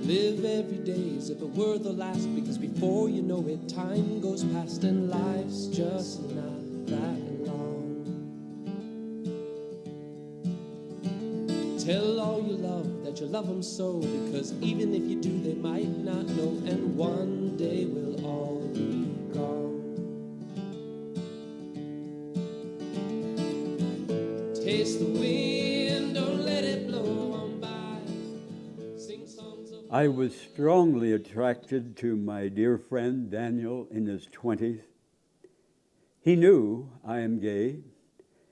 Live every day as if it were the last, because before you know it, time goes past and life's just not that long. Tell all you love that you love them so, because even if you do, they might not know, and one day we'll all be gone. Taste the wind, don't let it blow on by. Sing songs of... I was strongly attracted to my dear friend Daniel in his 20s. He knew I am gay.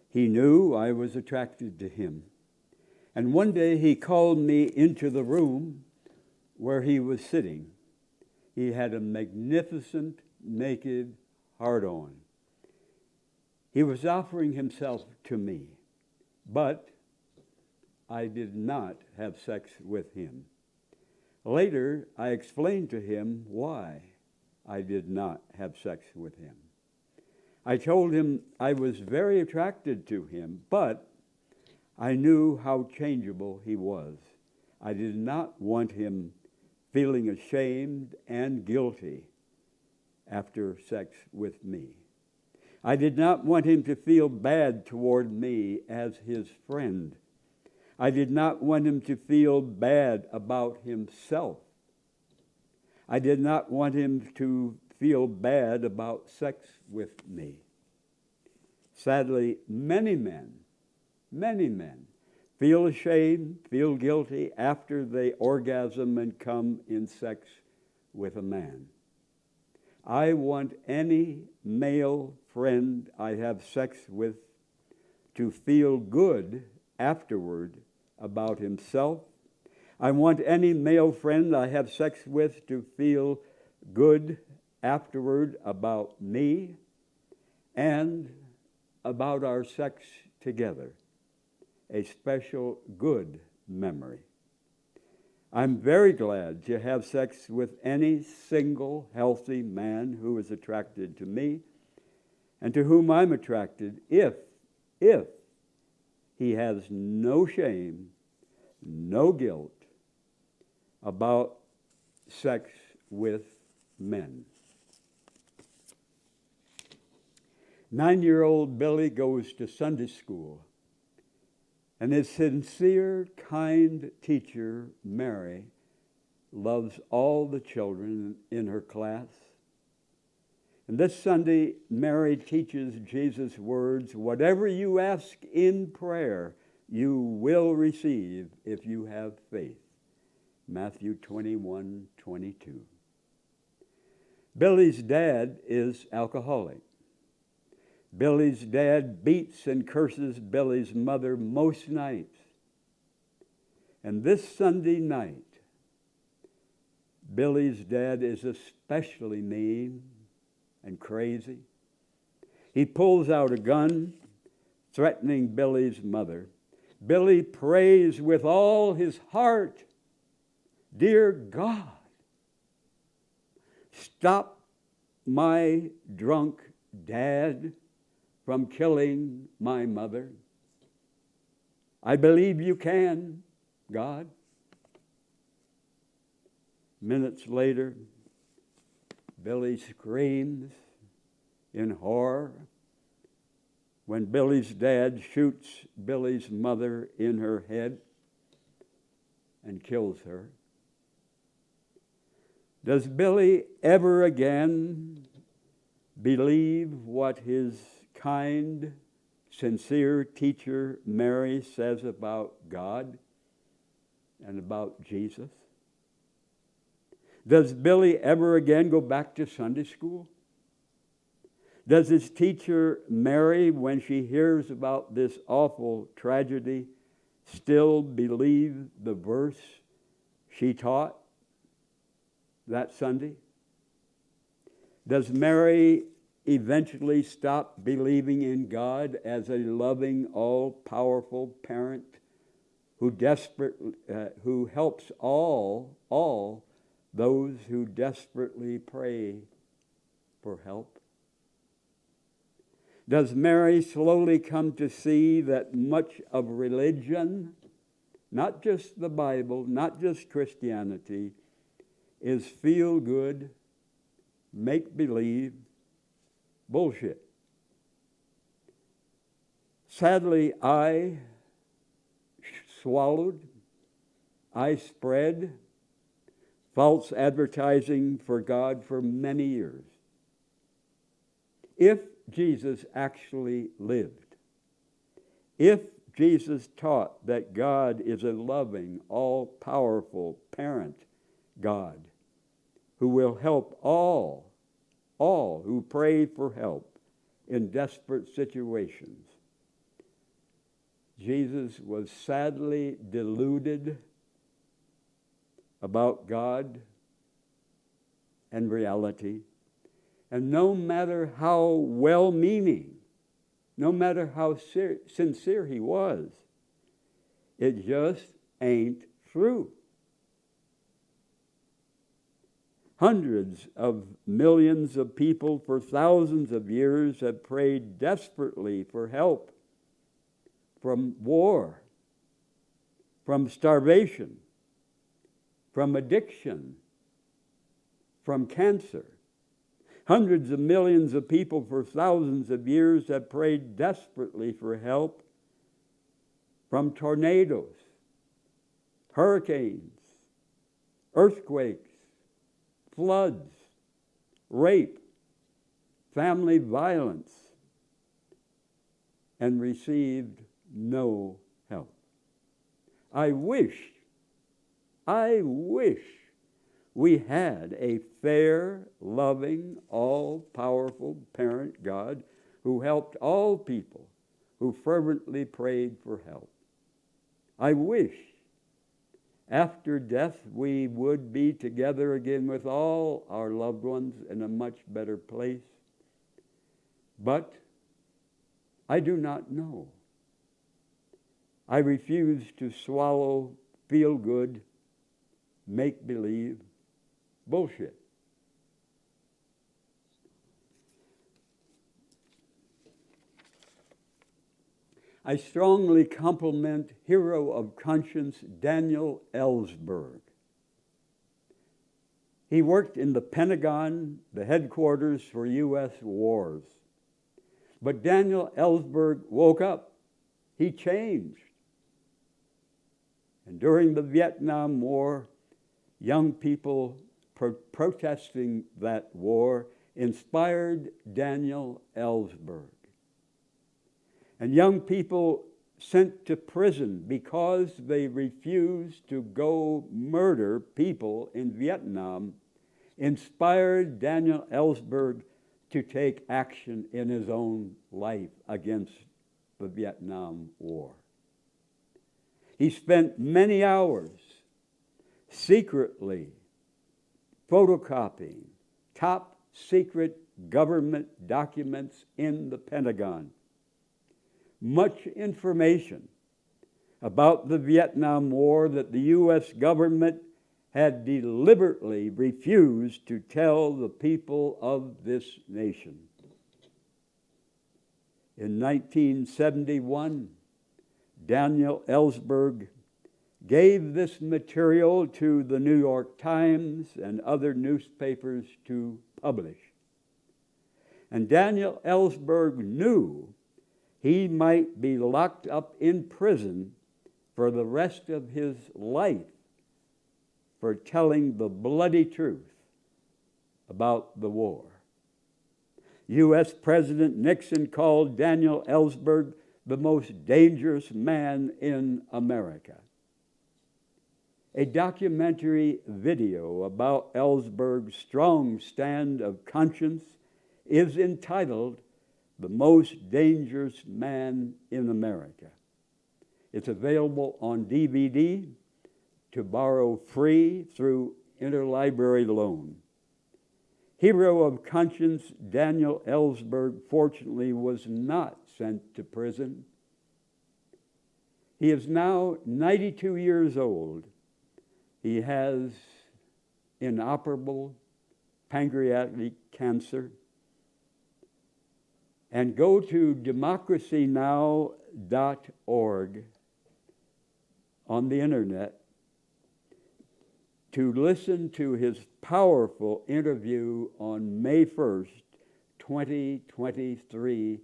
He knew I was attracted to him. And one day he called me into the room where he was sitting. He had a magnificent, naked heart-on. He was offering himself to me, but I did not have sex with him. Later, I explained to him why I did not have sex with him. I told him I was very attracted to him, but I knew how changeable he was. I did not want him feeling ashamed and guilty after sex with me. I did not want him to feel bad toward me as his friend. I did not want him to feel bad about himself. I did not want him to feel bad about sex with me. Sadly, many men feel ashamed, feel guilty after they orgasm and come in sex with a man. I want any male friend I have sex with to feel good afterward about himself. I want any male friend I have sex with to feel good afterward about me and about our sex together. A special good memory. I'm very glad to have sex with any single healthy man who is attracted to me and to whom I'm attracted if he has no shame, no guilt about sex with men. 9-year-old Billy goes to Sunday school, and his sincere, kind teacher, Mary, loves all the children in her class. And this Sunday, Mary teaches Jesus' words, "Whatever you ask in prayer, you will receive if you have faith." Matthew 21:22. Billy's dad is alcoholic. Billy's dad beats and curses Billy's mother most nights. And this Sunday night, Billy's dad is especially mean and crazy. He pulls out a gun, threatening Billy's mother. Billy prays with all his heart, "Dear God, stop my drunk dad from killing my mother. I believe you can, God." Minutes later, Billy screams in horror when Billy's dad shoots Billy's mother in her head and kills her. Does Billy ever again believe what his kind, sincere teacher Mary says about God and about Jesus? Does Billy ever again go back to Sunday school? Does his teacher Mary, when she hears about this awful tragedy, still believe the verse she taught that Sunday? Does Mary eventually stop believing in God as a loving, all-powerful parent who helps all those who desperately pray for help? Does Mary slowly come to see that much of religion, not just the Bible, not just Christianity, is feel-good, make-believe bullshit. Sadly, I spread false advertising for God for many years. If Jesus actually lived, if Jesus taught that God is a loving, all-powerful parent God who will help all who pray for help in desperate situations, Jesus was sadly deluded about God and reality. And no matter how well-meaning, no matter how sincere he was, it just ain't true. Hundreds of millions of people for thousands of years have prayed desperately for help from war, from starvation, from addiction, from cancer. Hundreds of millions of people for thousands of years have prayed desperately for help from tornadoes, hurricanes, earthquakes, floods, rape, family violence, and received no help. I wish we had a fair, loving, all-powerful parent God who helped all people who fervently prayed for help. I wish after death we would be together again with all our loved ones in a much better place. But I do not know. I refuse to swallow feel-good, make-believe bullshit. I strongly compliment hero of conscience Daniel Ellsberg. He worked in the Pentagon, the headquarters for U.S. wars. But Daniel Ellsberg woke up. He changed. And during the Vietnam War, young people protesting that war inspired Daniel Ellsberg. And young people sent to prison because they refused to go murder people in Vietnam inspired Daniel Ellsberg to take action in his own life against the Vietnam War. He spent many hours secretly photocopying top secret government documents in the Pentagon. Much information about the Vietnam War that the U.S. government had deliberately refused to tell the people of this nation. In 1971, Daniel Ellsberg gave this material to the New York Times and other newspapers to publish. And Daniel Ellsberg knew he might be locked up in prison for the rest of his life for telling the bloody truth about the war. U.S. President Nixon called Daniel Ellsberg the most dangerous man in America. A documentary video about Ellsberg's strong stand of conscience is entitled The Most Dangerous Man in America. It's available on DVD to borrow free through interlibrary loan. Hero of conscience Daniel Ellsberg, fortunately, was not sent to prison. He is now 92 years old. He has inoperable pancreatic cancer. And go to democracynow.org. 'org. On the internet. to listen to his powerful interview on May 1st, 2023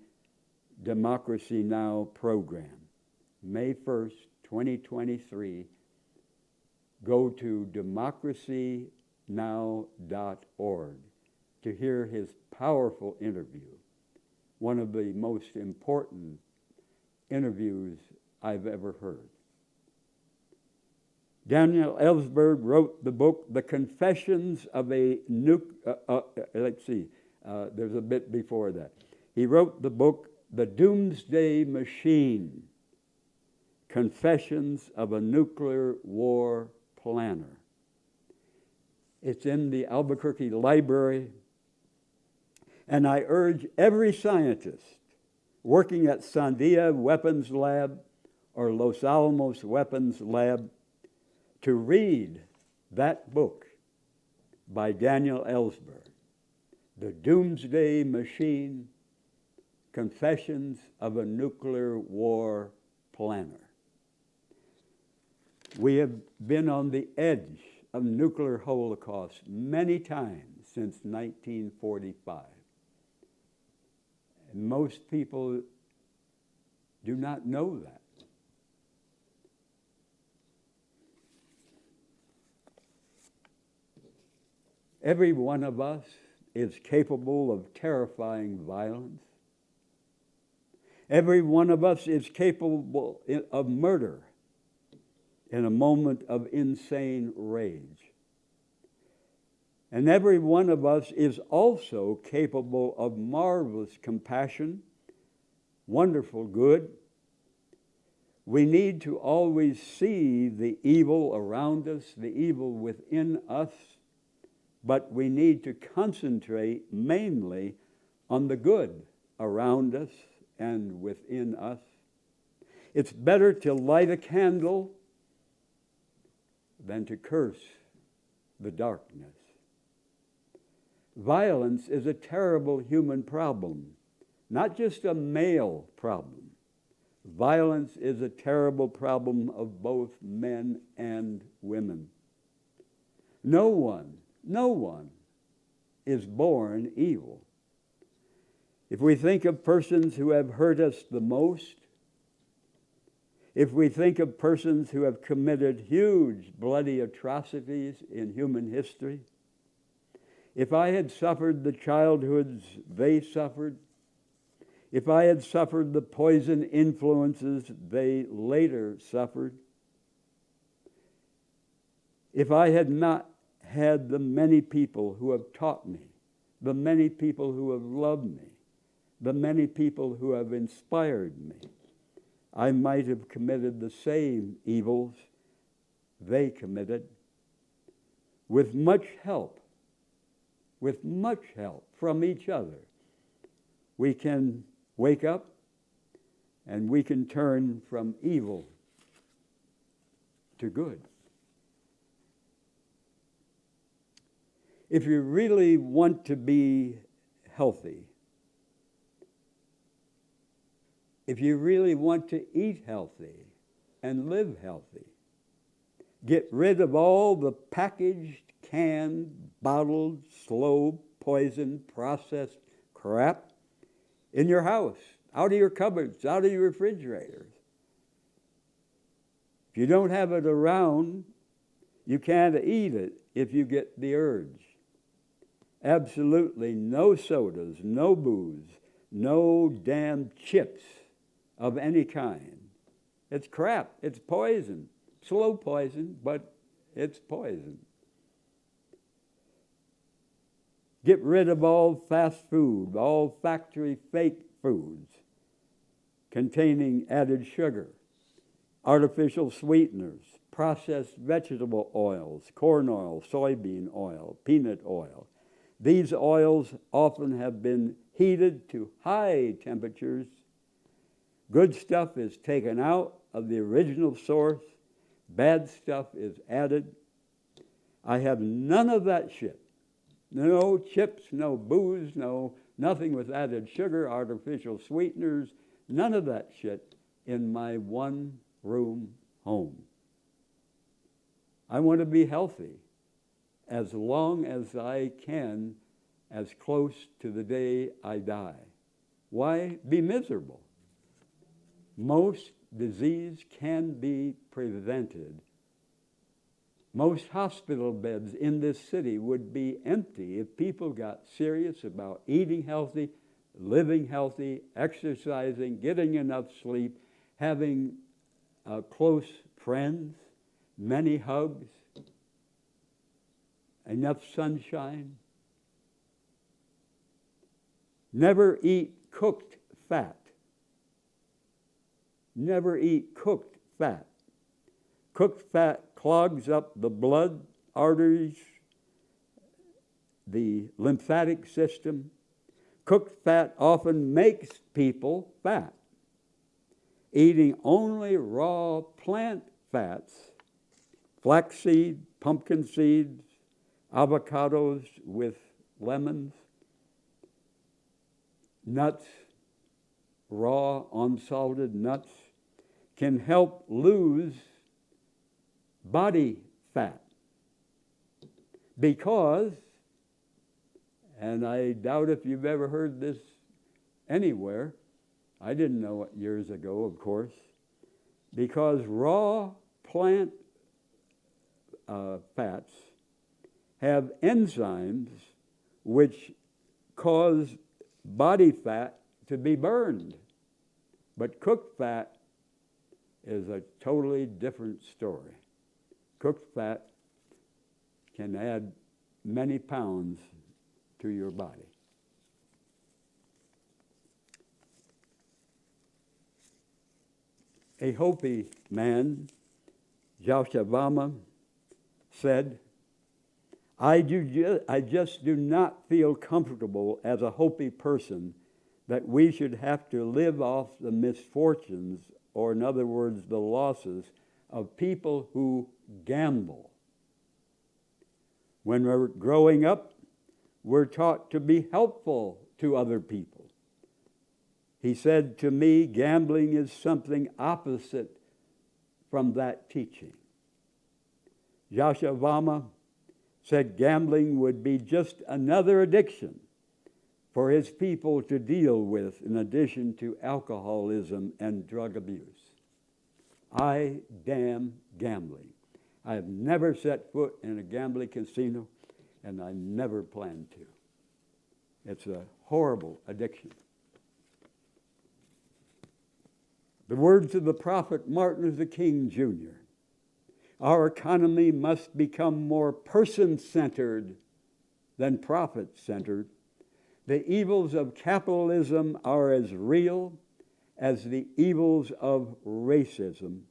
Democracy Now! Program. May 1st, 2023. Go to democracynow.org to hear his powerful interview, one of the most important interviews I've ever heard. Daniel Ellsberg wrote the book, The Confessions of a there's a bit before that. He wrote the book, The Doomsday Machine, Confessions of a Nuclear War Planner. It's in the Albuquerque Library, and I urge every scientist working at Sandia Weapons Lab or Los Alamos Weapons Lab to read that book by Daniel Ellsberg, The Doomsday Machine, Confessions of a Nuclear War Planner. We have been on the edge of nuclear holocaust many times since 1945. And most people do not know that. Every one of us is capable of terrifying violence. Every one of us is capable of murder in a moment of insane rage. And every one of us is also capable of marvelous compassion, wonderful good. We need to always see the evil around us, the evil within us, but we need to concentrate mainly on the good around us and within us. It's better to light a candle than to curse the darkness. Violence is a terrible human problem, not just a male problem. Violence is a terrible problem of both men and women. No one is born evil. If we think of persons who have hurt us the most, if we think of persons who have committed huge bloody atrocities in human history, if I had suffered the childhoods they suffered, if I had suffered the poison influences they later suffered, if I had not had the many people who have taught me, the many people who have loved me, the many people who have inspired me, I might have committed the same evils they committed. With much help from each other, we can wake up and we can turn from evil to good. If you really want to be healthy, if you really want to eat healthy and live healthy, get rid of all the packaged, canned, bottled, slow, poisoned, processed crap in your house, out of your cupboards, out of your refrigerators. If you don't have it around, you can't eat it if you get the urge. Absolutely no sodas, no booze, no damn chips of any kind. It's crap. It's poison. Slow poison, but it's poison. Get rid of all fast food, all factory fake foods containing added sugar, artificial sweeteners, processed vegetable oils, corn oil, soybean oil, peanut oil. These oils often have been heated to high temperatures. Good stuff is taken out of the original source. Bad stuff is added. I have none of that shit. No chips, no booze, nothing with added sugar, artificial sweeteners, none of that shit in my one-room home. I want to be healthy. as long as I can, as close to the day I die. Why be miserable? Most disease can be prevented. Most hospital beds in this city would be empty if people got serious about eating healthy, living healthy, exercising, getting enough sleep, having close friends, many hugs, enough sunshine. Never eat cooked fat. Never eat cooked fat. Cooked fat clogs up the blood arteries, the lymphatic system. Cooked fat often makes people fat. Eating only raw plant fats, flaxseed, pumpkin seeds, avocados with lemons, nuts, raw unsalted nuts, can help lose body fat. Because, and I doubt if you've ever heard this anywhere, I didn't know it years ago, of course, because raw plant fats have enzymes which cause body fat to be burned. But cooked fat is a totally different story. Cooked fat can add many pounds to your body. A Hopi man, Joshavama, said, I just do not feel comfortable as a Hopi person that we should have to live off the misfortunes, or in other words, the losses of people who gamble. When we're growing up, we're taught to be helpful to other people. He said to me, gambling is something opposite from that teaching. Yashavama said gambling would be just another addiction for his people to deal with in addition to alcoholism and drug abuse. I damn gambling. I have never set foot in a gambling casino, and I never plan to. It's a horrible addiction. The words of the prophet Martin Luther King Jr., our economy must become more person-centered than profit-centered. The evils of capitalism are as real as the evils of racism.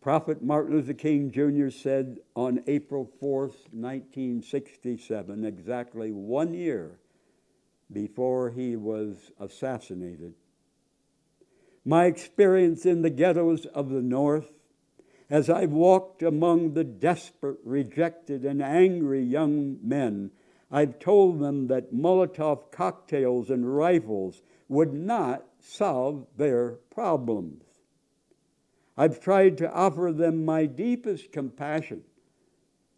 Prophet Martin Luther King Jr. said on April 4th, 1967, exactly 1 year before he was assassinated, my experience in the ghettos of the North, as I walked among the desperate, rejected, and angry young men, I've told them that Molotov cocktails and rifles would not solve their problems. I've tried to offer them my deepest compassion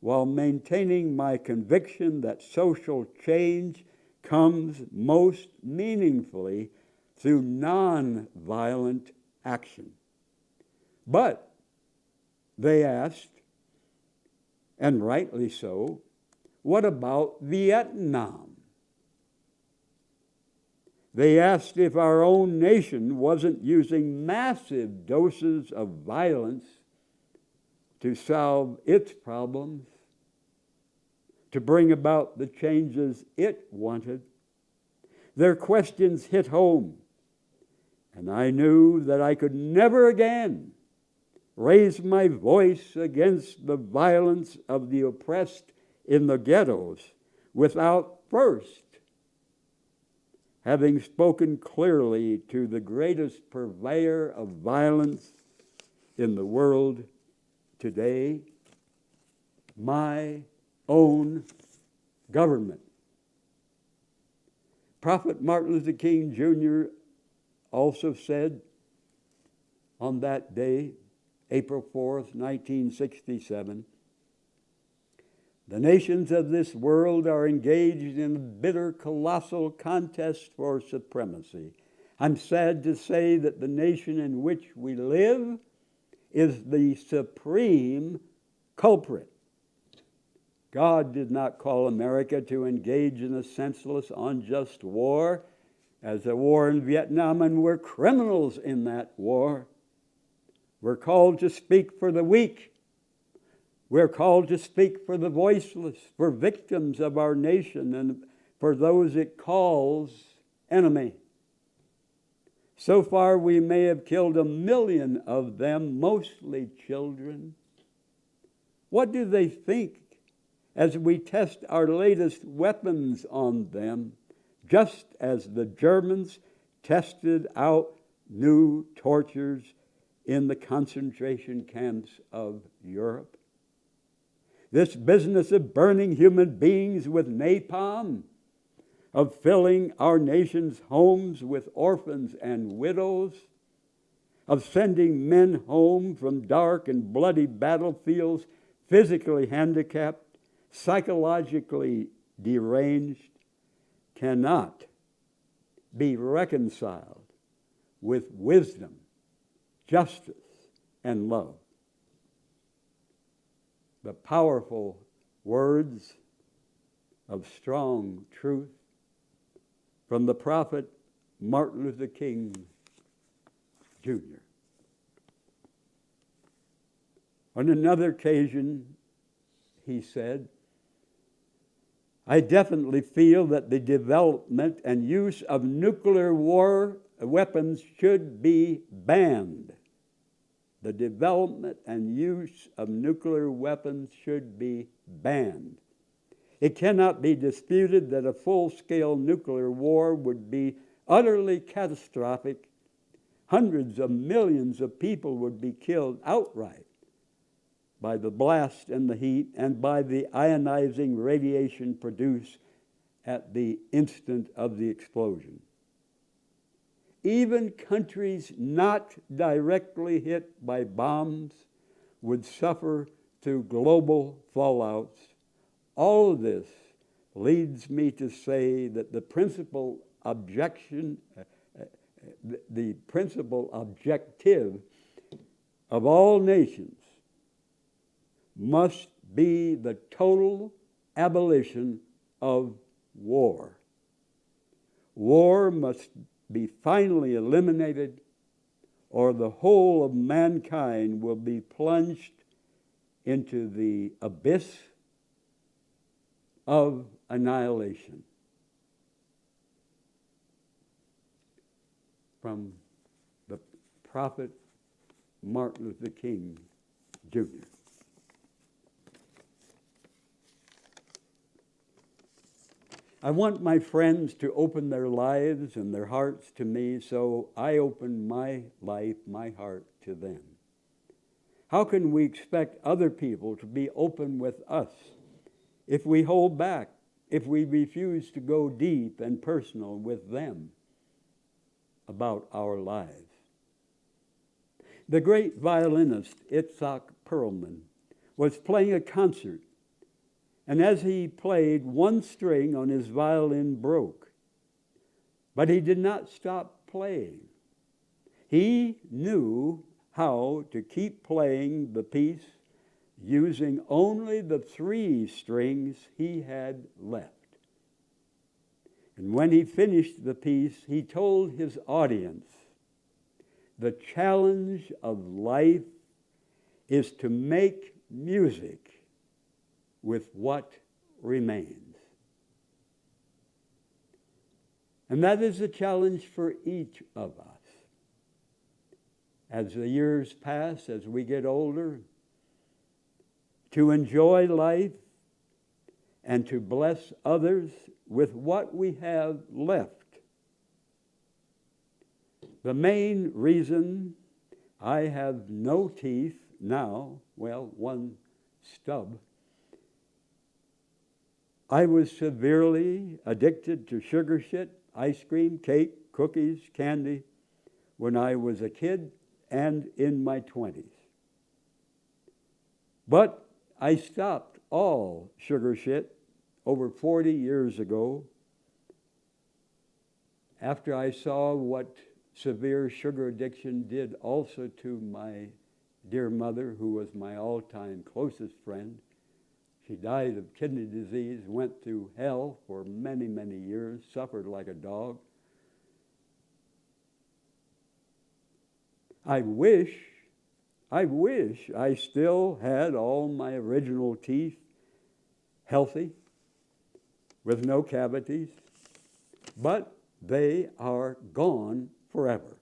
while maintaining my conviction that social change comes most meaningfully through non-violent action. But they asked, and rightly so, what about Vietnam? They asked if our own nation wasn't using massive doses of violence to solve its problems, to bring about the changes it wanted. Their questions hit home, and I knew that I could never again raise my voice against the violence of the oppressed in the ghettos without first having spoken clearly to the greatest purveyor of violence in the world today, my own government. Prophet Martin Luther King Jr. also said on that day, April 4th, 1967, The nations of this world are engaged in a bitter, colossal contest for supremacy. I'm sad to say that the nation in which we live is the supreme culprit. God did not call America to engage in a senseless, unjust war, as the war in Vietnam, and we're criminals in that war. We're called to speak for the weak. We're called to speak for the voiceless, for victims of our nation, and for those it calls enemy. So far, we may have killed 1 million of them, mostly children. What do they think as we test our latest weapons on them, just as the Germans tested out new tortures in the concentration camps of Europe? This business of burning human beings with napalm, of filling our nation's homes with orphans and widows, of sending men home from dark and bloody battlefields physically handicapped, psychologically deranged, cannot be reconciled with wisdom, justice, and love. The powerful words of strong truth from the prophet Martin Luther King, Jr. On another occasion, he said, I definitely feel that the development and use of nuclear war weapons should be banned. The development and use of nuclear weapons should be banned. It cannot be disputed that a full-scale nuclear war would be utterly catastrophic. Hundreds of millions of people would be killed outright by the blast and the heat and by the ionizing radiation produced at the instant of the explosion. Even countries not directly hit by bombs would suffer through global fallouts. All of this leads me to say that the principal objective of all nations must be the total abolition of war. War must be finally eliminated, or the whole of mankind will be plunged into the abyss of annihilation. From the prophet Martin Luther King, Jr. I want my friends to open their lives and their hearts to me, so I open my life, my heart to them. How can we expect other people to be open with us if we hold back, if we refuse to go deep and personal with them about our lives? The great violinist Itzhak Perlman was playing a concert, and as he played, one string on his violin broke. But he did not stop playing. He knew how to keep playing the piece using only the 3 strings he had left. And when he finished the piece, he told his audience, the challenge of life is to make music with what remains. And that is a challenge for each of us. As the years pass, as we get older, to enjoy life and to bless others with what we have left. The main reason I have no teeth now, well, one stub, I was severely addicted to sugar shit, ice cream, cake, cookies, candy when I was a kid and in my 20s. But I stopped all sugar shit over 40 years ago, after I saw what severe sugar addiction did also to my dear mother, who was my all-time closest friend. She died of kidney disease, went through hell for many, many years, suffered like a dog. I wish I still had all my original teeth healthy, with no cavities, but they are gone forever.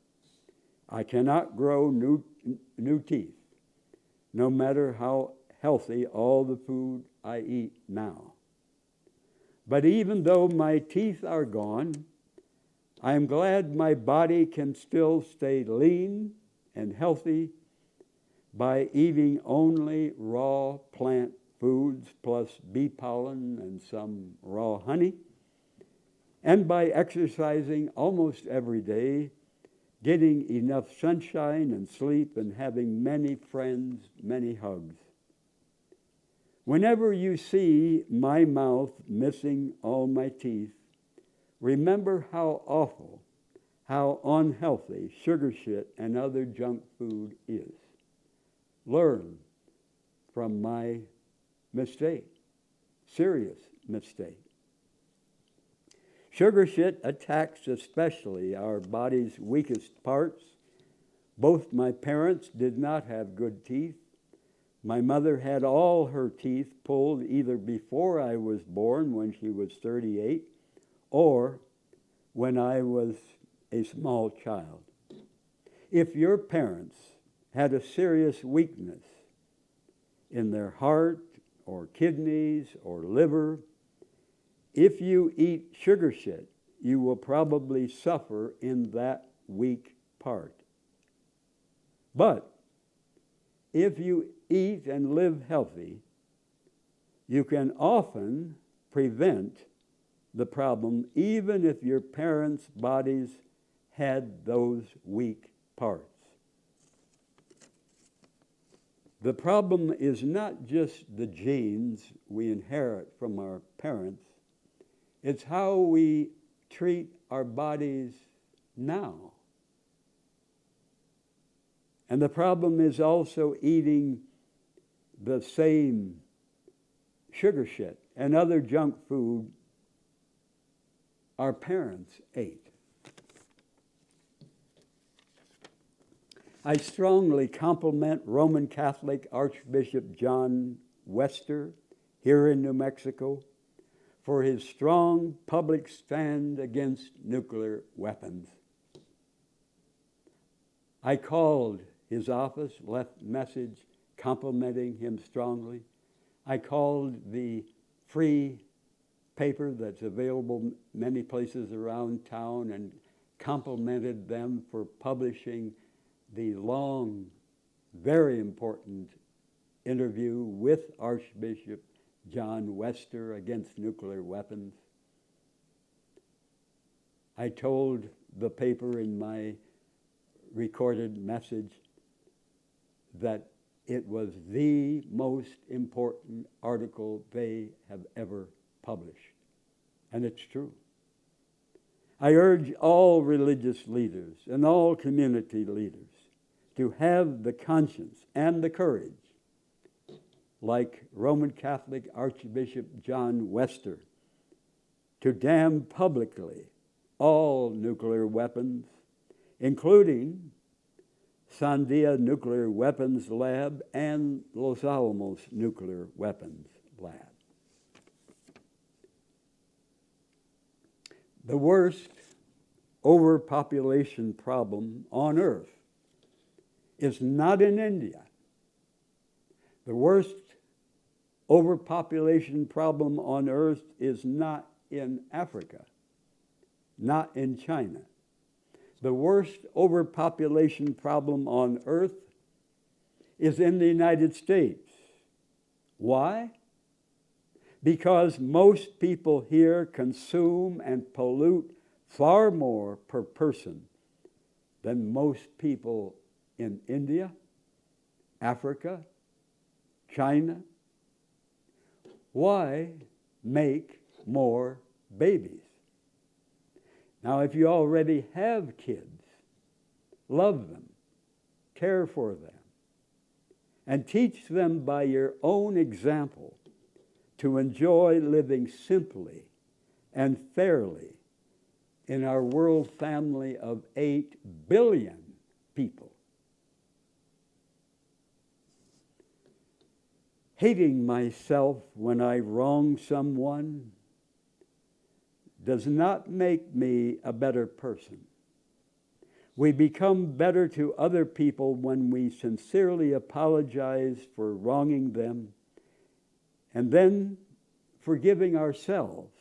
I cannot grow new teeth, no matter how healthy all the food I eat now. But even though my teeth are gone, I am glad my body can still stay lean and healthy by eating only raw plant foods plus bee pollen and some raw honey, and by exercising almost every day, getting enough sunshine and sleep, and having many friends, many hugs. Whenever you see my mouth missing all my teeth, remember how awful, how unhealthy sugar shit and other junk food is. Learn from my mistake, serious mistake. Sugar shit attacks especially our body's weakest parts. Both my parents did not have good teeth. My mother had all her teeth pulled either before I was born, when she was 38, or when I was a small child. If your parents had a serious weakness in their heart or kidneys or liver, if you eat sugar shit, you will probably suffer in that weak part. But if you eat and live healthy, you can often prevent the problem, even if your parents' bodies had those weak parts. The problem is not just the genes we inherit from our parents, it's how we treat our bodies now. And the problem is also eating the same sugar shit and other junk food our parents ate. I strongly compliment Roman Catholic Archbishop John Wester here in New Mexico for his strong public stand against nuclear weapons. I called his office, left message complimenting him strongly. I called the free paper that's available many places around town and complimented them for publishing the long, very important interview with Archbishop John Wester against nuclear weapons. I told the paper in my recorded message that it was the most important article they have ever published. And it's true. I urge all religious leaders and all community leaders to have the conscience and the courage, like Roman Catholic Archbishop John Wester, to damn publicly all nuclear weapons, including Sandia Nuclear Weapons Lab and Los Alamos Nuclear Weapons Lab. The worst overpopulation problem on earth is not in India. The worst overpopulation problem on earth is not in Africa, not in China. The worst overpopulation problem on earth is in the United States. Why? Because most people here consume and pollute far more per person than most people in India, Africa, China, Why make more babies? Now, if you already have kids, love them, care for them, and teach them by your own example to enjoy living simply and fairly in our world family of 8 billion people. Hating myself when I wrong someone does not make me a better person. We become better to other people when we sincerely apologize for wronging them and then forgiving ourselves.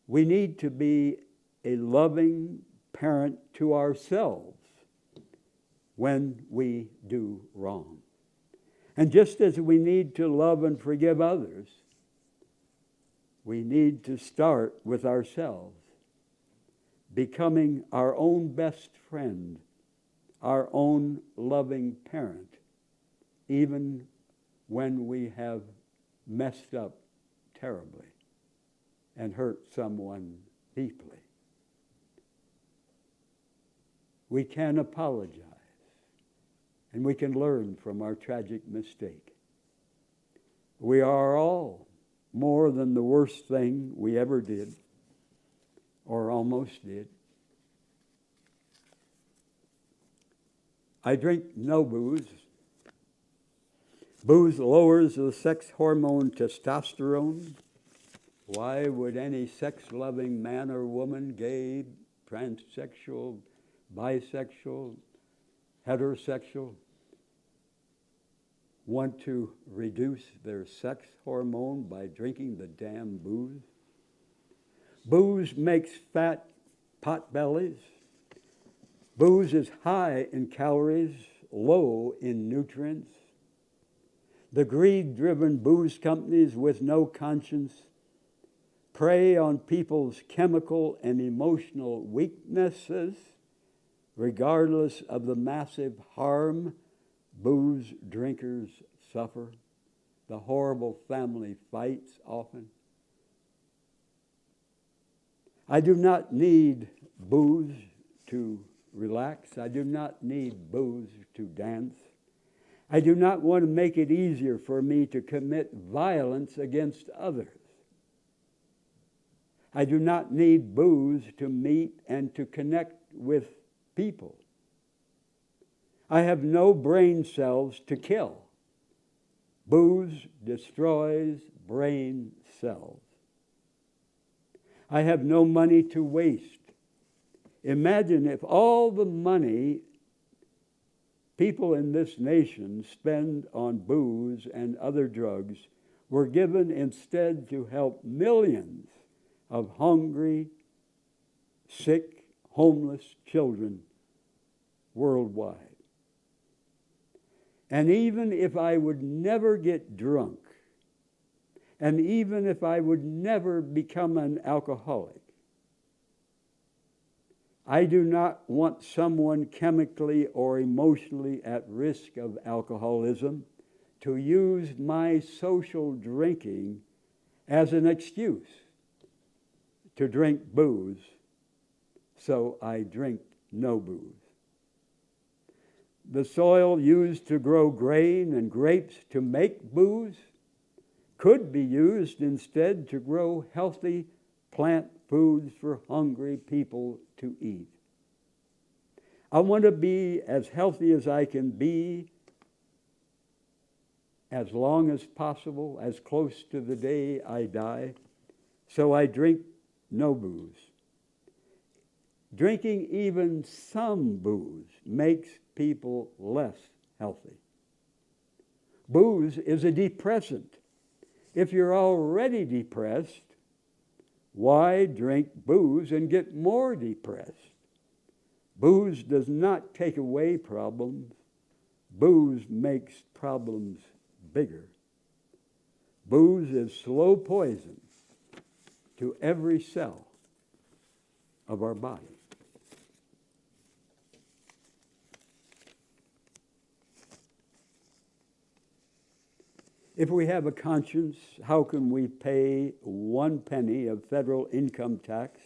We need to be a loving parent to ourselves when we do wrong. And just as we need to love and forgive others, we need to start with ourselves, becoming our own best friend, our own loving parent, even when we have messed up terribly and hurt someone deeply. We can apologize, and we can learn from our tragic mistake. We are all more than the worst thing we ever did, or almost did. I drink no booze. Booze lowers the sex hormone testosterone. Why would any sex-loving man or woman, gay, transsexual, bisexual, heterosexual, want to reduce their sex hormone by drinking the damn booze? Booze makes fat potbellies. Booze is high in calories, low in nutrients. The greed-driven booze companies with no conscience prey on people's chemical and emotional weaknesses, regardless of the massive harm booze drinkers suffer, the horrible family fights often. I do not need booze to relax. I do not need booze to dance. I do not want to make it easier for me to commit violence against others. I do not need booze to meet and to connect with people. I have no brain cells to kill. Booze destroys brain cells. I have no money to waste. Imagine if all the money people in this nation spend on booze and other drugs were given instead to help millions of hungry, sick, homeless children worldwide. And even if I would never get drunk, and even if I would never become an alcoholic, I do not want someone chemically or emotionally at risk of alcoholism to use my social drinking as an excuse to drink booze, so I drink no booze. The soil used to grow grain and grapes to make booze could be used instead to grow healthy plant foods for hungry people to eat. I want to be as healthy as I can be, as long as possible, as close to the day I die, so I drink no booze. Drinking even some booze makes people less healthy. Booze is a depressant. If you're already depressed, why drink booze and get more depressed? Booze does not take away problems. Booze makes problems bigger. Booze is slow poison to every cell of our body. If we have a conscience, how can we pay 1 penny of federal income tax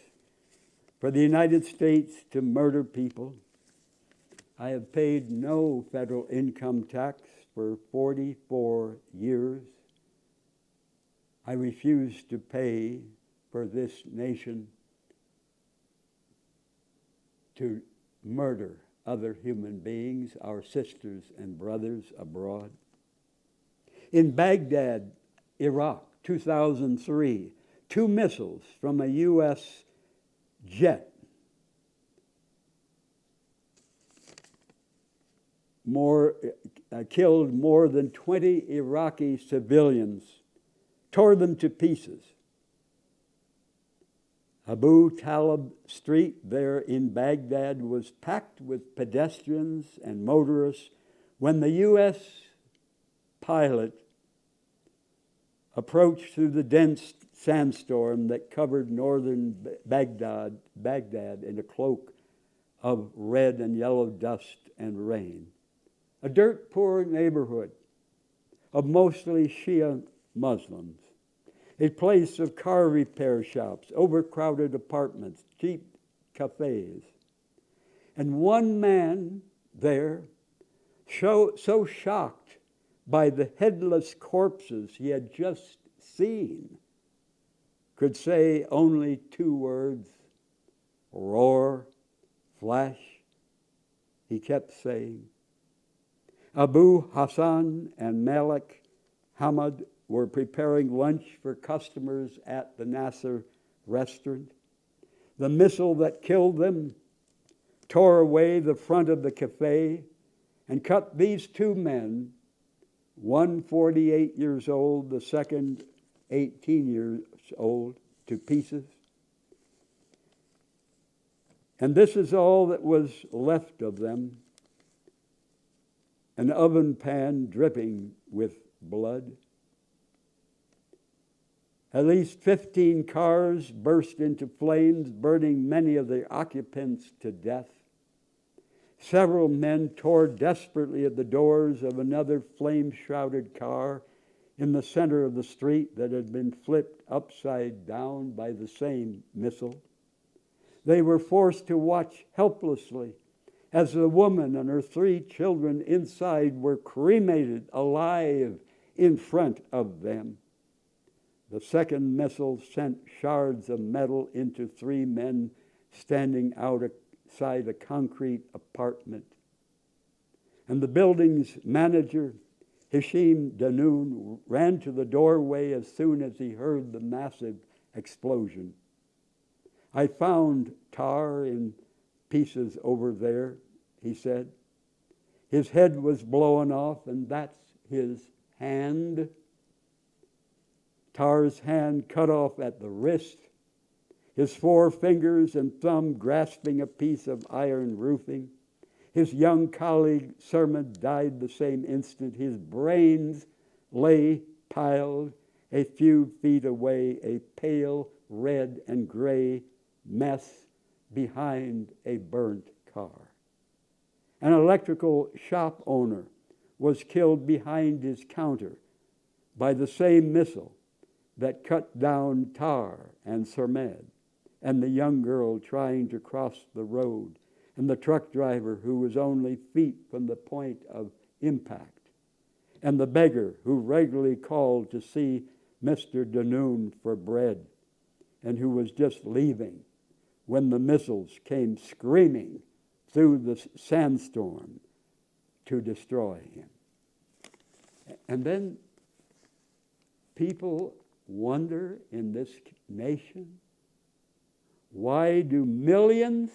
for the United States to murder people? I have paid no federal income tax for 44 years. I refuse to pay for this nation to murder other human beings, our sisters and brothers abroad. In Baghdad, Iraq, 2003, 2 missiles from a U.S. jet killed more than 20 Iraqi civilians, tore them to pieces. Abu Talib Street there in Baghdad was packed with pedestrians and motorists when the U.S. pilot approached through the dense sandstorm that covered northern Baghdad in a cloak of red and yellow dust and rain. A dirt-poor neighborhood of mostly Shia Muslims. A place of car repair shops, overcrowded apartments, cheap cafes. And one man there, so shocked by the headless corpses he had just seen, could say only 2 words, roar, flash. He kept saying. Abu Hassan and Malik Hamad were preparing lunch for customers at the Nasser restaurant. The missile that killed them tore away the front of the cafe and cut these 2 men, one 48 years old, the second 18 years old, to pieces. And this is all that was left of them, an oven pan dripping with blood. At least 15 cars burst into flames, burning many of the occupants to death. Several men tore desperately at the doors of another flame-shrouded car in the center of the street that had been flipped upside down by the same missile. They were forced to watch helplessly as the woman and her 3 children inside were cremated alive in front of them. The second missile sent shards of metal into 3 men standing outside a concrete apartment. And the building's manager, Hisham Danoun, ran to the doorway as soon as he heard the massive explosion. I found tar in pieces over there, he said. His head was blown off, and that's his hand. Tar's hand cut off at the wrist, his 4 fingers and thumb grasping a piece of iron roofing. His young colleague, Sermon, died the same instant. His brains lay piled a few feet away, a pale red and gray mess behind a burnt car. An electrical shop owner was killed behind his counter by the same missile that cut down Tar and Sermed, and the young girl trying to cross the road, and the truck driver who was only feet from the point of impact, and the beggar who regularly called to see Mr. Danoun for bread, and who was just leaving when the missiles came screaming through the sandstorm to destroy him. And then people wonder in this nation, why do millions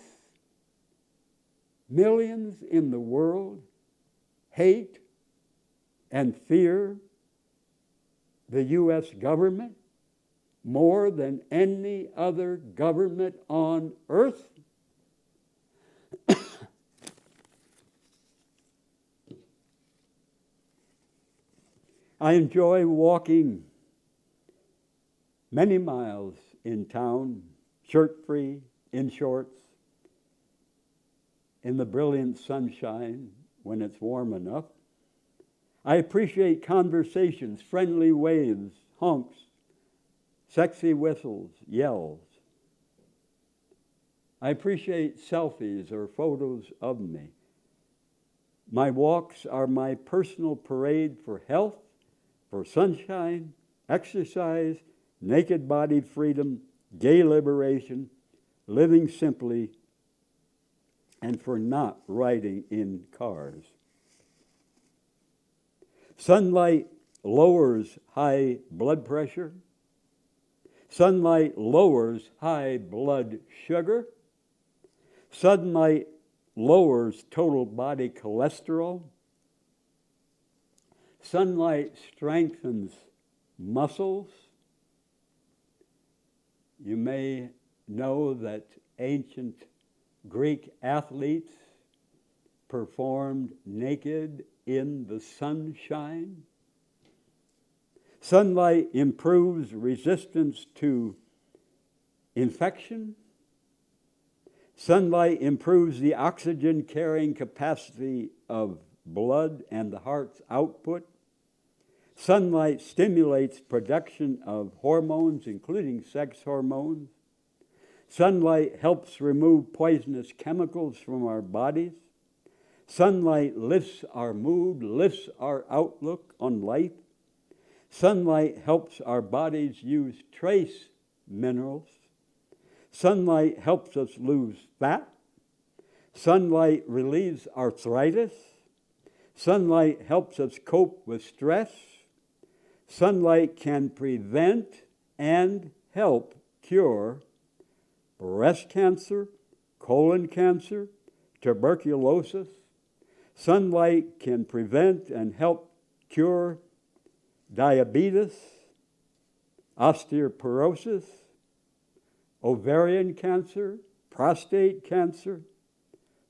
in the world hate and fear the U.S. government more than any other government on earth? I enjoy walking many miles in town, shirt-free, in shorts, in the brilliant sunshine when it's warm enough. I appreciate conversations, friendly waves, honks, sexy whistles, yells. I appreciate selfies or photos of me. My walks are my personal parade for health, for sunshine, exercise, naked body freedom, gay liberation, living simply, and for not riding in cars. Sunlight lowers high blood pressure. Sunlight lowers high blood sugar. Sunlight lowers total body cholesterol. Sunlight strengthens muscles. You may know that ancient Greek athletes performed naked in the sunshine. Sunlight improves resistance to infection. Sunlight improves the oxygen carrying capacity of blood and the heart's output. Sunlight stimulates production of hormones, including sex hormones. Sunlight helps remove poisonous chemicals from our bodies. Sunlight lifts our mood, lifts our outlook on life. Sunlight helps our bodies use trace minerals. Sunlight helps us lose fat. Sunlight relieves arthritis. Sunlight helps us cope with stress. Sunlight can prevent and help cure breast cancer, colon cancer, tuberculosis. Sunlight can prevent and help cure diabetes, osteoporosis, ovarian cancer, prostate cancer,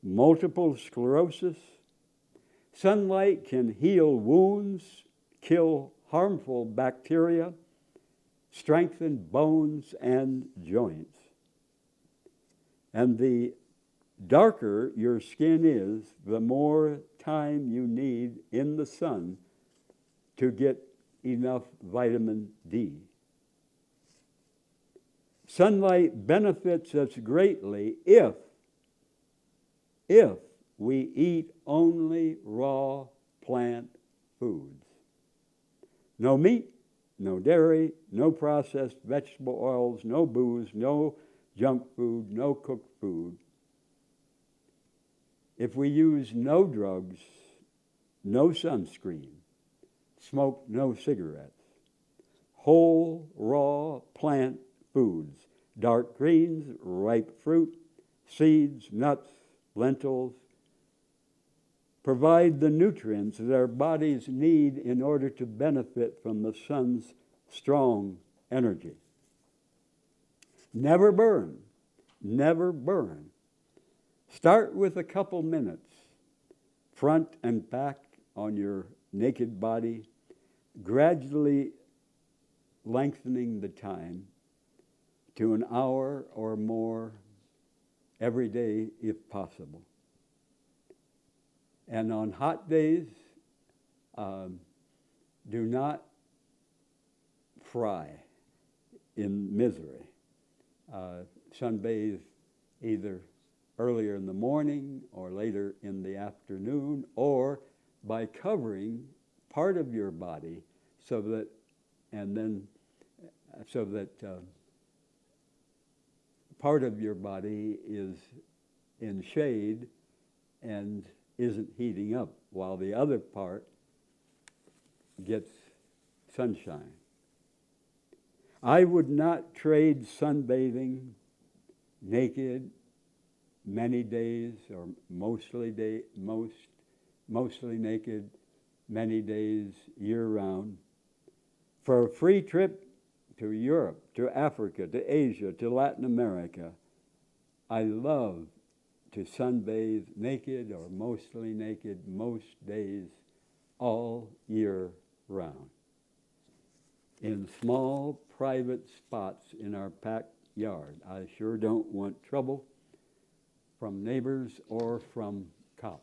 multiple sclerosis. Sunlight can heal wounds, kill harmful bacteria, strengthen bones and joints. And the darker your skin is, the more time you need in the sun to get enough vitamin D. Sunlight benefits us greatly if we eat only raw plant foods. No meat, no dairy, no processed vegetable oils, no booze, no junk food, no cooked food. If we use no drugs, no sunscreen, smoke no cigarettes, whole raw plant foods, dark greens, ripe fruit, seeds, nuts, lentils, provide the nutrients that our bodies need in order to benefit from the sun's strong energy. Never burn. Never burn. Start with a couple minutes, front and back on your naked body, gradually lengthening the time to an hour or more every day if possible. And on hot days, do not fry in misery. Sunbathe either earlier in the morning or later in the afternoon, or by covering part of your body so that part of your body is in shade and isn't heating up, while the other part gets sunshine. I would not trade sunbathing naked many days, or mostly naked many days year-round, for a free trip to Europe, to Africa, to Asia, to Latin America. I love to sunbathe naked or mostly naked most days all year round in small private spots in our backyard. I sure don't want trouble from neighbors or from cops.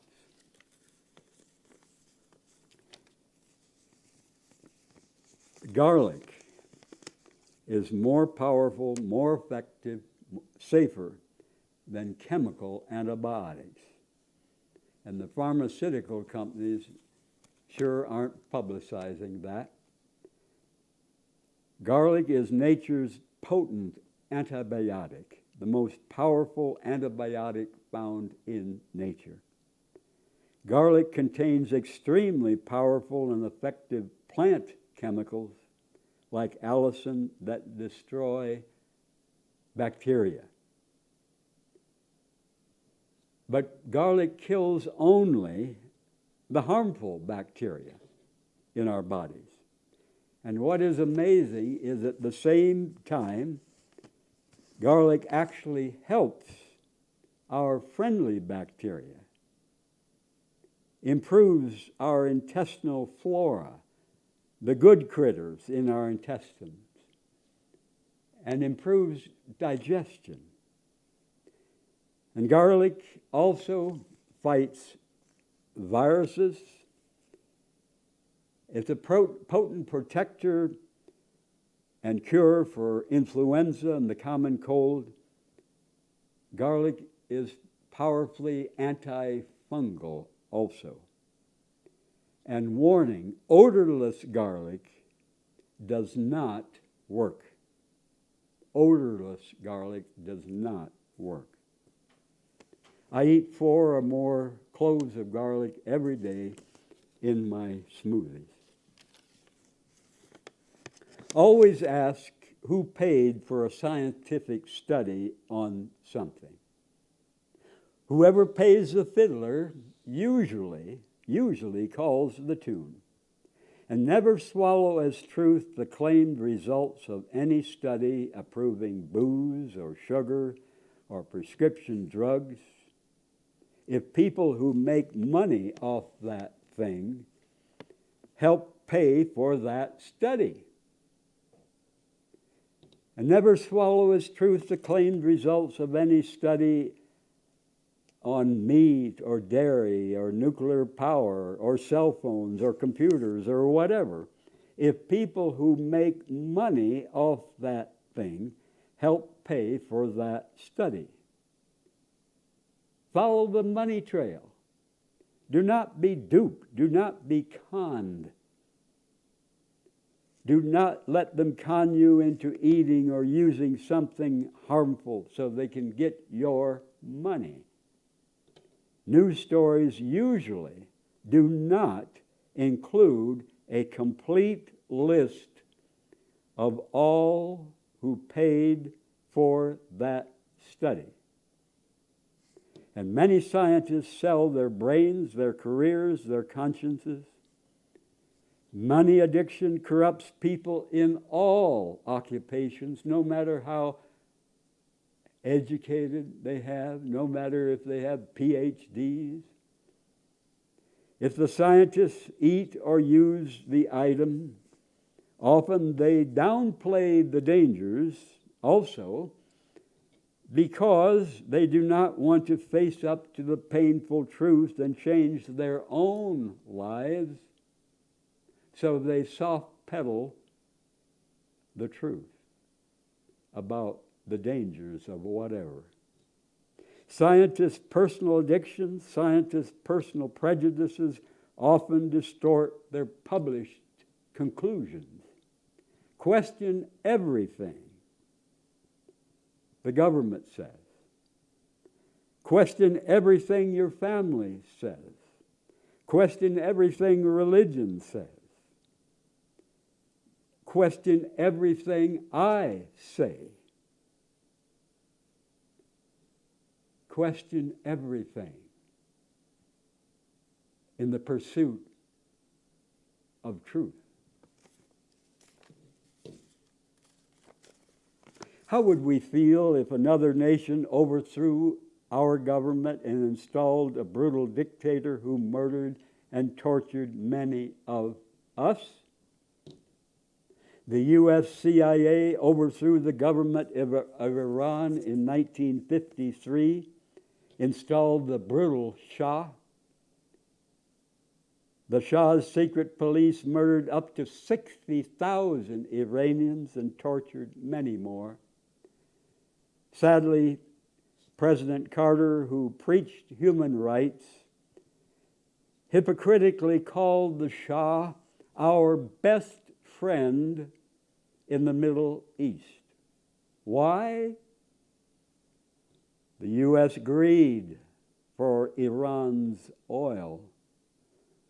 Garlic is more powerful, more effective, safer than chemical antibiotics. And the pharmaceutical companies sure aren't publicizing that. Garlic is nature's potent antibiotic, the most powerful antibiotic found in nature. Garlic contains extremely powerful and effective plant chemicals like allicin that destroy bacteria. But garlic kills only the harmful bacteria in our bodies. And what is amazing is at the same time, garlic actually helps our friendly bacteria, improves our intestinal flora, the good critters in our intestines, and improves digestion. And garlic also fights viruses. It's a potent protector and cure for influenza and the common cold. Garlic is powerfully antifungal also. And warning, odorless garlic does not work. Odorless garlic does not work. I eat 4 or more cloves of garlic every day in my smoothies. Always ask who paid for a scientific study on something. Whoever pays the fiddler usually calls the tune. And never swallow as truth the claimed results of any study approving booze or sugar or prescription drugs. If people who make money off that thing help pay for that study. And never swallow as truth the claimed results of any study on meat or dairy or nuclear power or cell phones or computers or whatever. If people who make money off that thing help pay for that study. Follow the money trail. Do not be duped. Do not be conned. Do not let them con you into eating or using something harmful so they can get your money. News stories usually do not include a complete list of all who paid for that study. And many scientists sell their brains, their careers, their consciences. Money addiction corrupts people in all occupations, no matter how educated they have, no matter if they have PhDs. If the scientists eat or use the item, often they downplay the dangers also because they do not want to face up to the painful truth and change their own lives. So they soft pedal the truth about the dangers of whatever. Scientists' personal addictions, scientists' personal prejudices often distort their published conclusions. Question everything the government says. Question everything your family says. Question everything religion says. Question everything I say. Question everything in the pursuit of truth. How would we feel if another nation overthrew our government and installed a brutal dictator who murdered and tortured many of us? The U.S. CIA overthrew the government of Iran in 1953, installed the brutal Shah. The Shah's secret police murdered up to 60,000 Iranians and tortured many more. Sadly, President Carter, who preached human rights, hypocritically called the Shah our best friend in the Middle East. Why? The U.S. greed for Iran's oil,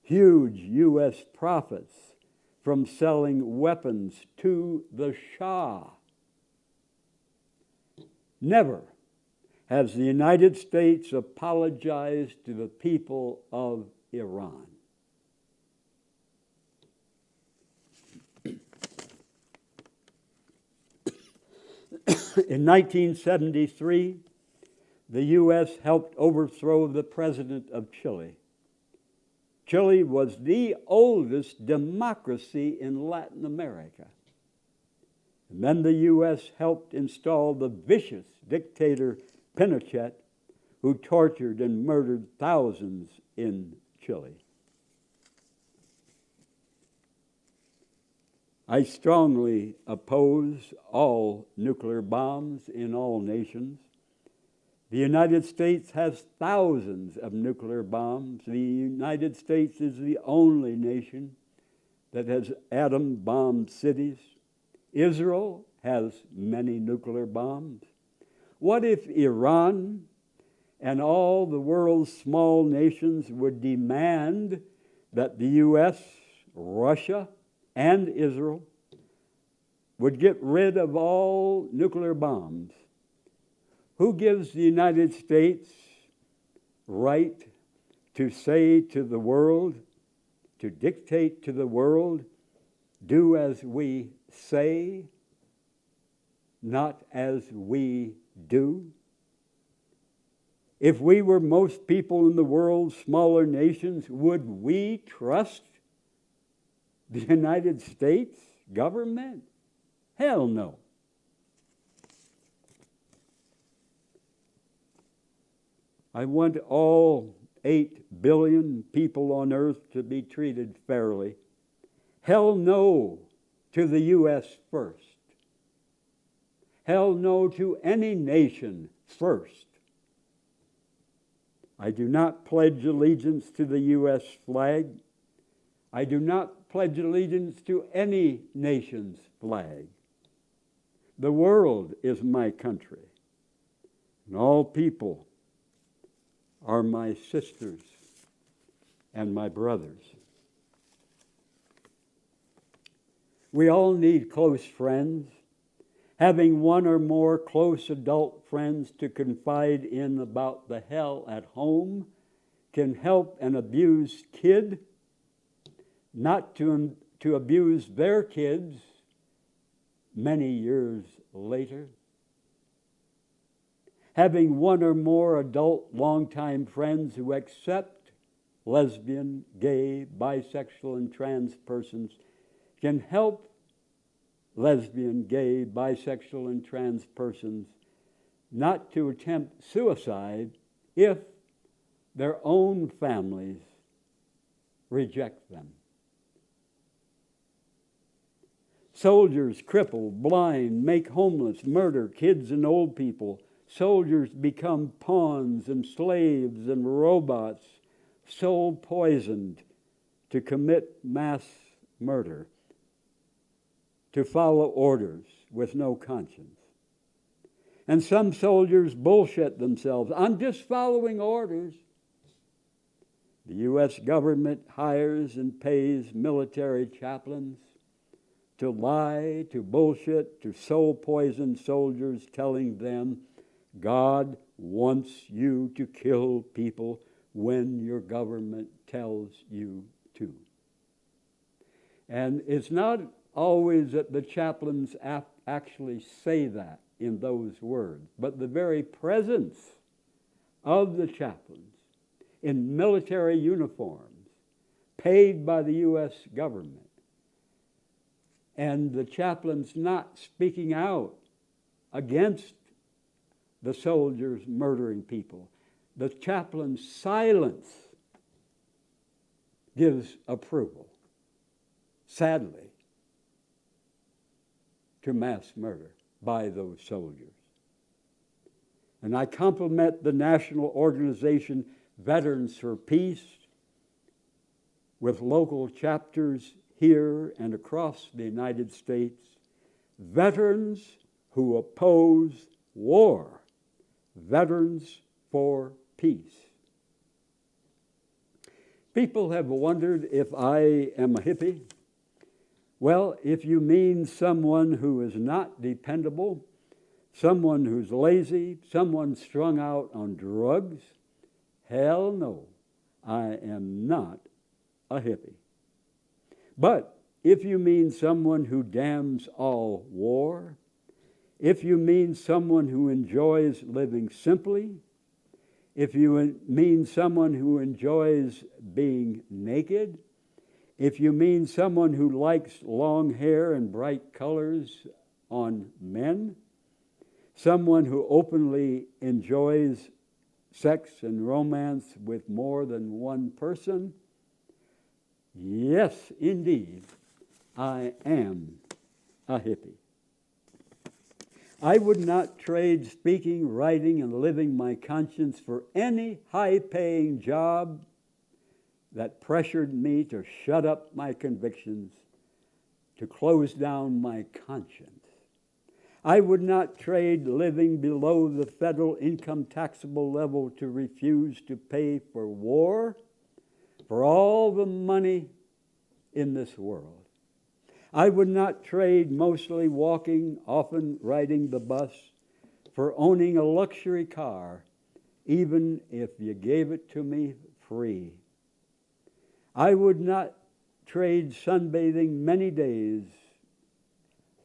huge U.S. profits from selling weapons to the Shah. Never has the United States apologized to the people of Iran. In 1973, the U.S. helped overthrow the president of Chile. Chile was the oldest democracy in Latin America. And then the U.S. helped install the vicious dictator Pinochet, who tortured and murdered thousands in Chile. I strongly oppose all nuclear bombs in all nations. The United States has thousands of nuclear bombs. The United States is the only nation that has atom-bombed cities. Israel has many nuclear bombs. What if Iran and all the world's small nations would demand that the U.S., Russia, and Israel would get rid of all nuclear bombs? Who gives the United States right to say to the world, to dictate to the world, do as we say, not as we do? If we were most people in the world's smaller nations, would we trust the United States government? Hell no. I want all 8 billion people on earth to be treated fairly. Hell no to the U.S. first. Hell no to any nation first. I do not pledge allegiance to the U.S. flag. I do not pledge allegiance to any nation's flag. The world is my country, and all people are my sisters and my brothers. We all need close friends. Having one or more close adult friends to confide in about the hell at home can help an abused kid not to abuse their kids many years later. Having one or more adult longtime friends who accept lesbian, gay, bisexual, and trans persons can help lesbian, gay, bisexual, and trans persons not to attempt suicide if their own families reject them. Soldiers cripple, blind, make homeless, murder kids and old people. Soldiers become pawns and slaves and robots, soul poisoned to commit mass murder, to follow orders with no conscience. And some soldiers bullshit themselves. I'm just following orders. The U.S. government hires and pays military chaplains to lie, to bullshit, to soul poison soldiers, telling them God wants you to kill people when your government tells you to. And it's not always that the chaplains actually say that in those words, but the very presence of the chaplains in military uniforms paid by the U.S. government, and the chaplains not speaking out against the soldiers murdering people. The chaplain's silence gives approval, sadly, to mass murder by those soldiers. And I compliment the national organization Veterans for Peace, with local chapters here and across the United States, veterans who oppose war, veterans for peace. People have wondered if I am a hippie. Well, if you mean someone who is not dependable, someone who's lazy, someone strung out on drugs, hell no, I am not a hippie. But if you mean someone who damns all war, if you mean someone who enjoys living simply, if you mean someone who enjoys being naked, if you mean someone who likes long hair and bright colors on men, someone who openly enjoys sex and romance with more than one person, yes, indeed, I am a hippie. I would not trade speaking, writing, and living my conscience for any high-paying job that pressured me to shut up my convictions, to close down my conscience. I would not trade living below the federal income taxable level to refuse to pay for war, for all the money in this world. I would not trade mostly walking, often riding the bus, for owning a luxury car, even if you gave it to me free. I would not trade sunbathing many days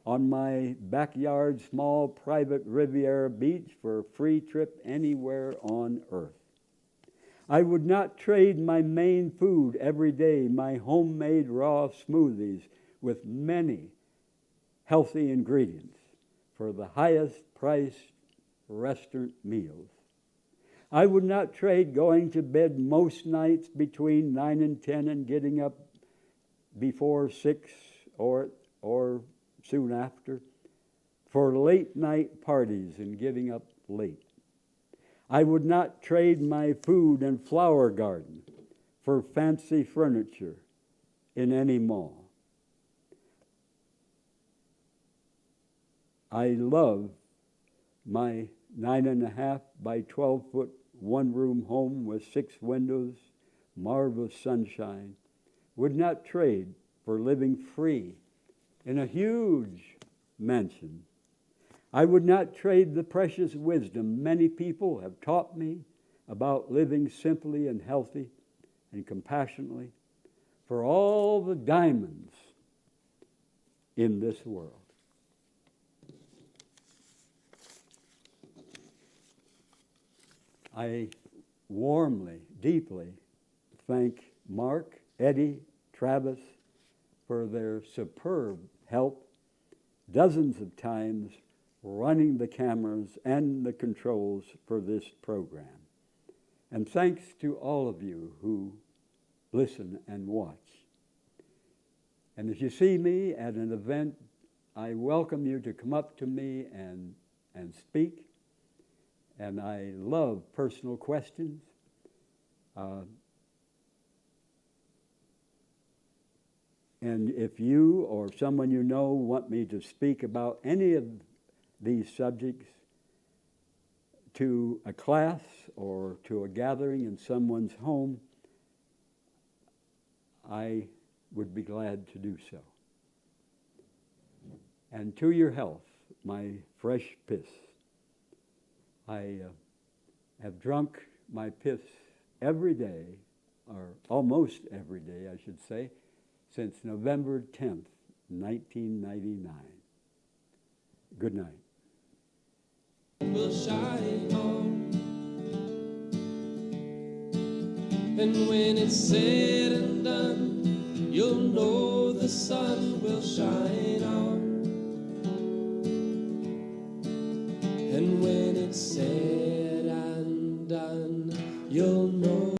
on my backyard small private Riviera beach for a free trip anywhere on earth. I would not trade my main food every day, my homemade raw smoothies with many healthy ingredients, for the highest priced restaurant meals. I would not trade going to bed most nights between 9 and 10 and getting up before 6 or soon after for late night parties and getting up late. I would not trade my food and flower garden for fancy furniture in any mall. I love my 9.5 by 12-foot one-room home with 6 windows, marvelous sunshine. Would not trade for living free in a huge mansion. I would not trade the precious wisdom many people have taught me about living simply and healthy and compassionately for all the diamonds in this world. I warmly, deeply thank Mark, Eddie, Travis for their superb help dozens of times running the cameras and the controls for this program. And thanks to all of you who listen and watch. And if you see me at an event, I welcome you to come up to me and speak. And I love personal questions. And if you or someone you know want me to speak about any of these subjects to a class or to a gathering in someone's home, I would be glad to do so. And to your health, my fresh piss. I have drunk my piss every day, or almost every day, I should say, since November 10th, 1999. Good night. Will shine on, and when it's said and done, you'll know the sun will shine on.